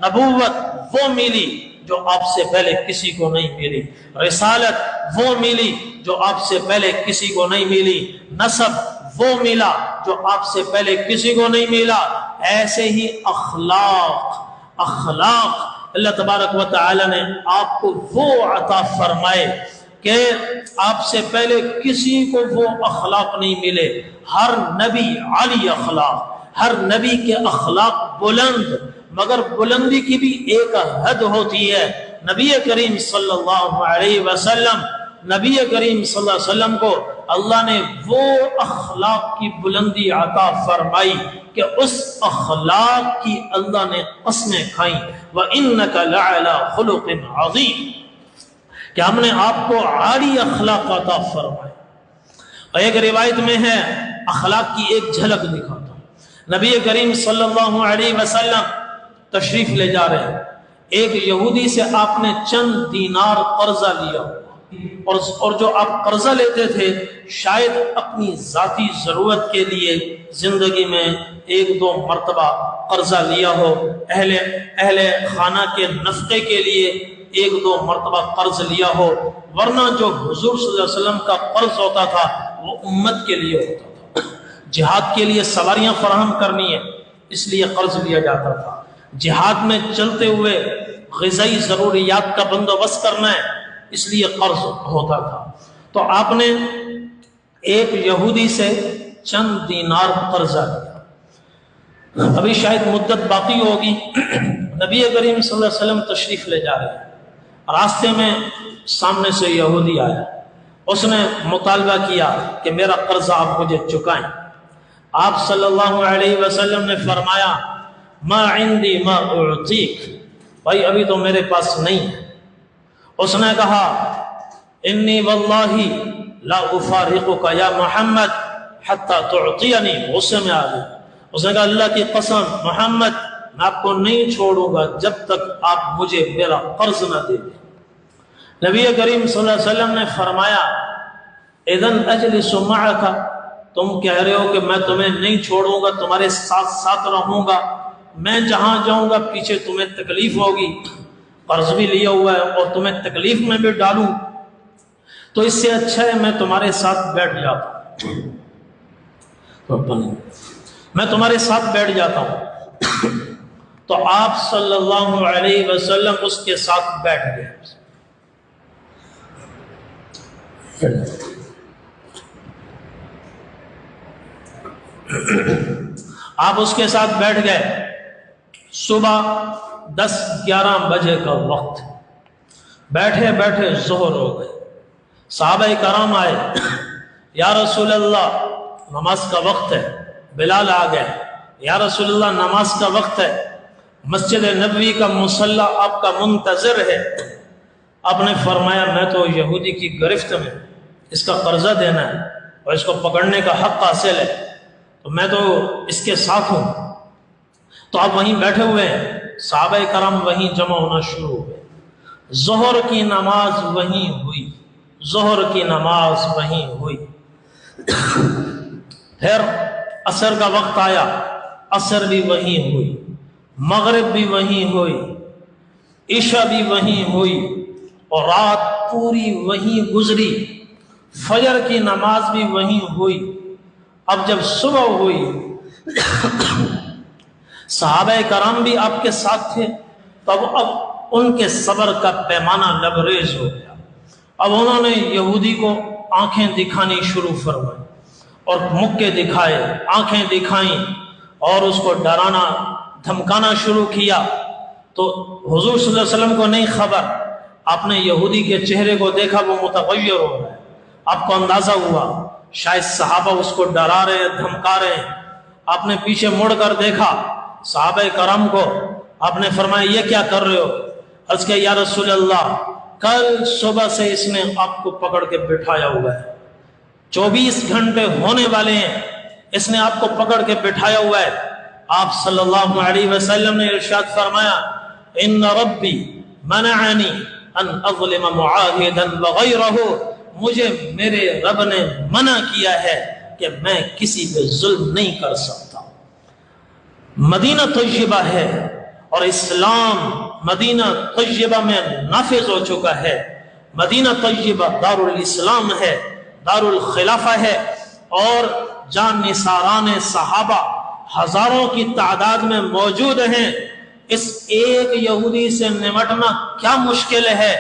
نبوت وہ ملی جو آپ سے پہلے کسی کو نہیں ملی، رسالت وہ ملی جو آپ سے پہلے کسی کو نہیں ملی، نسب وہ ملا جو آپ سے پہلے کسی کو نہیں ملا۔ ایسے ہی اخلاق اللہ تبارک و تعالی نے آپ کو وہ عطا فرمائے کہ آپ سے پہلے کسی کو وہ اخلاق نہیں ملے۔ ہر نبی عالی اخلاق، ہر نبی کے اخلاق بلند، مگر بلندی کی بھی ایک حد ہوتی ہے۔ نبی کریم صلی اللہ علیہ وسلم کو اللہ نے وہ اخلاق کی بلندی عطا فرمائی کہ اس اخلاق کی اللہ نے قسمیں کھائیں، وَإِنَّكَ لَعَلَىٰ خُلُقٍ عَظِيمٍ، کہ ہم نے آپ کو عالی اخلاق عطا فرمائے۔ اور ایک روایت میں ہے، اخلاق کی ایک جھلک دکھاتا ہوں۔ نبی کریم صلی اللہ علیہ وسلم تشریف لے جا رہے ہیں، ایک یہودی سے آپ نے چند دینار قرضہ لیا، اور جو آپ قرضہ لیتے تھے شاید اپنی ذاتی ضرورت کے لیے زندگی میں ایک دو مرتبہ قرضہ لیا ہو، اہل خانہ کے نفقے کے لیے ایک دو مرتبہ قرض لیا ہو، ورنہ جو حضور صلی اللہ علیہ وسلم کا قرض ہوتا تھا وہ امت کے لیے ہوتا تھا۔ جہاد کے لیے سواریاں فراہم کرنی ہے اس لیے قرض لیا جاتا تھا، جہاد میں چلتے ہوئے غذائی ضروریات کا بندوبست کرنا ہے اس لیے قرض ہوتا تھا۔ تو آپ نے ایک یہودی سے چند دینار قرضہ لیا، ابھی شاید مدت باقی ہوگی، نبی کریم صلی اللہ علیہ وسلم تشریف لے جا رہے ہیں، راستے میں سامنے سے یہودی آیا، اس نے مطالبہ کیا کہ میرا قرضہ آپ مجھے چکائیں۔ آپ صلی اللہ علیہ وسلم نے فرمایا ما عندی ما اعطیک، بھائی ابھی تو میرے پاس نہیں ہے۔ اس نے کہا انی واللہ لا افارقک یا محمد حتی تعطینی، غصے میں آ گئی۔ اس نے کہا اللہ کی قسم محمد میں آپ کو نہیں چھوڑوں گا جب تک آپ مجھے میرا قرض نہ دے دیں۔ نبی کریم صلی اللہ علیہ وسلم نے فرمایا اذن اجلس معک، تم کہہ رہے ہو کہ میں تمہیں نہیں چھوڑوں گا، تمہارے ساتھ ساتھ رہوں گا، میں جہاں جاؤں گا پیچھے تمہیں تکلیف ہوگی، قرض بھی لیا ہوا ہے اور تمہیں تکلیف میں بھی ڈالوں، تو اس سے اچھا ہے میں تمہارے ساتھ بیٹھ جاتا ہوں، میں تمہارے ساتھ بیٹھ جاتا ہوں۔ تو آپ صلی اللہ علیہ وسلم اس کے ساتھ بیٹھ گئے۔ آپ اس کے ساتھ بیٹھ گئے۔ صبح 10-11 بجے کا وقت، بیٹھے بیٹھے ظہر ہو گئے۔ صحابہ کرام آئے، یا رسول اللہ نماز کا وقت ہے۔ بلال آ گئے، یا رسول اللہ نماز کا وقت ہے، مسجد نبوی کا مصلی آپ کا منتظر ہے۔ آپ نے فرمایا میں تو یہودی کی گرفت میں، اس کا قرضہ دینا ہے اور اس کو پکڑنے کا حق حاصل ہے، تو میں تو اس کے ساتھ ہوں۔ تو آپ وہیں بیٹھے ہوئے ہیں، صحابہ کرام وہیں جمع ہونا شروع ہوئے۔ ظہر کی نماز وہیں ہوئی، ظہر کی نماز وہیں ہوئی۔ پھر عصر کا وقت آیا، عصر بھی وہیں ہوئی، مغرب بھی وہیں ہوئی، عشاء بھی وہیں ہوئی، اور رات پوری وہیں گزری، فجر کی نماز بھی وہیں ہوئی۔ اب جب صبح ہوئی صحابہ کرام بھی آپ کے ساتھ تھے، تب اب ان کے صبر کا پیمانہ لبریز ہو گیا۔ اب انہوں نے یہودی کو آنکھیں دکھانی شروع فرمائی اور مکے دکھائے، آنکھیں دکھائیں اور اس کو ڈرانا دھمکانا شروع کیا۔ تو حضور صلی اللہ علیہ وسلم کو نہیں خبر، آپ نے یہودی کے چہرے کو دیکھا وہ متغیر ہو رہا ہے، آپ کو اندازہ ہوا شاید صحابہ اس کو ڈرا رہے ہیں، دھمکا رہے ہیں۔ آپ نے پیچھے مڑ کر دیکھا صحابہ کرام کو، آپ نے فرمایا یہ کیا کر رہے ہو؟ عرض کہ یا رسول اللہ کل صبح سے اس نے آپ کو پکڑ کے بٹھایا ہوا ہے، 24 گھنٹے ہونے والے ہیں، اس نے آپ کو پکڑ کے بٹھایا ہوا ہے۔ آپ صلی اللہ علیہ وسلم نے ارشاد فرمایا ان ربی منعنی ان اظلم معاہدا وغیرہ، مجھے میرے رب نے منع کیا ہے کہ میں کسی پہ ظلم نہیں کر سکتا۔ مدینہ طیبہ ہے اور اسلام مدینہ طیبہ میں نافذ ہو چکا ہے۔ مدینہ طیبہ دار الاسلام ہے، دار الخلافہ ہے، اور جان نثاران صحابہ ہزاروں کی تعداد میں موجود ہیں۔ اس ایک یہودی سے نمٹنا کیا مشکل ہے؟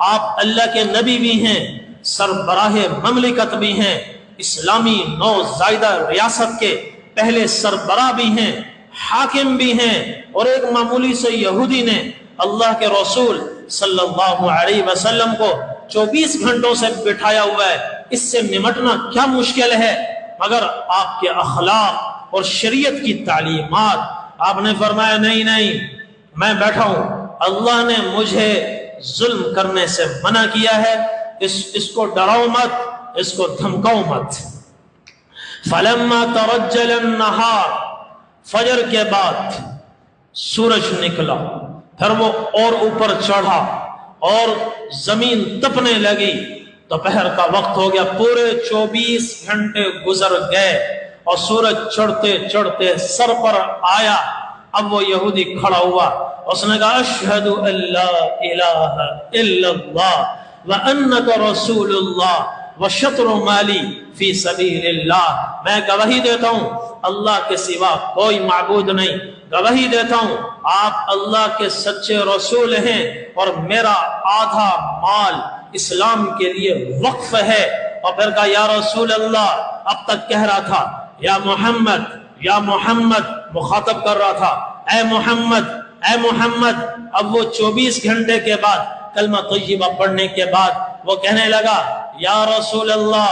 آپ اللہ کے نبی بھی ہیں، سربراہ مملکت بھی ہیں، اسلامی نو زائدہ ریاست کے پہلے سربراہ بھی ہیں، حاکم بھی ہیں، اور ایک معمولی سے یہودی نے اللہ کے رسول صلی اللہ علیہ وسلم کو 24 گھنٹوں سے بٹھایا ہوا ہے۔ اس سے نمٹنا کیا مشکل ہے؟ مگر آپ کے اخلاق اور شریعت کی تعلیمات، آپ نے فرمایا نہیں میں بیٹھا ہوں، اللہ نے مجھے ظلم کرنے سے منع کیا ہے، اس کو ڈراؤ مت، اس کو دھمکاؤ مت۔ فلما ترجل النہار، فجر کے بعد سورج نکلا، پھر وہ اور اوپر چڑھا اور زمین تپنے لگی، دوپہر کا وقت ہو گیا، پورے 24 گھنٹے گزر گئے اور سورج چڑھتے چڑھتے سر پر آیا۔ اب وہ یہودی کھڑا ہوا، اس نے کہا اشہد ان لا الہ الا اللہ وانک رسول اللہ وشطر مالی فی سبیل اللہ، میں گواہی دیتا ہوں اللہ کے سوا کوئی معبود نہیں، گواہی دیتا ہوں آپ اللہ کے سچے رسول ہیں، اور میرا آدھا مال اسلام کے لیے وقف ہے۔ اور پھر کہا یا رسول اللہ، اب تک کہہ رہا تھا یا محمد یا محمد، مخاطب کر رہا تھا اے محمد اے محمد۔ اب وہ 24 گھنٹے کے بعد کلمہ طیبہ پڑھنے کے بعد وہ کہنے لگا یا رسول اللہ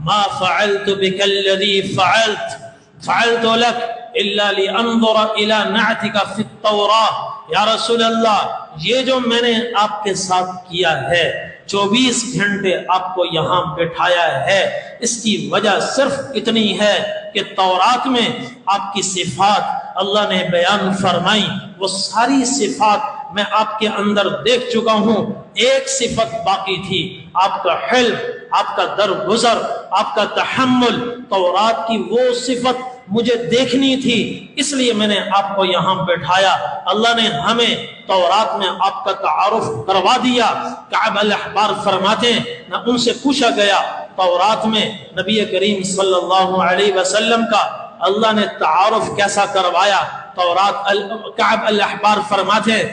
ما فعلت بك الذي فعلت لك الا لانظر الى نعتك في التوراة، یا رسول اللہ یہ جو میں نے آپ کے ساتھ کیا ہے، 24 گھنٹے آپ کو یہاں بٹھایا ہے، اس کی وجہ صرف اتنی ہے کہ تورات میں آپ کی صفات اللہ نے بیان فرمائی، وہ ساری صفات میں آپ کے اندر دیکھ چکا ہوں، ایک صفت باقی تھی، آپ کا حلم، آپ کا درگزر، آپ کا تحمل، تورات کی وہ صفت مجھے دیکھنی تھی، اس لیے میں نے آپ کو یہاں بٹھایا۔ اللہ نے ہمیں تورات میں آپ کا تعارف کروا دیا۔ کعب الاحبار فرماتے ہیں نہ ان سے پوچھا گیا تورات میں نبی کریم صلی اللہ علیہ وسلم کا اللہ نے تعارف کیسا کروایا۔ تورات کعب الاحبار فرماتے ہیں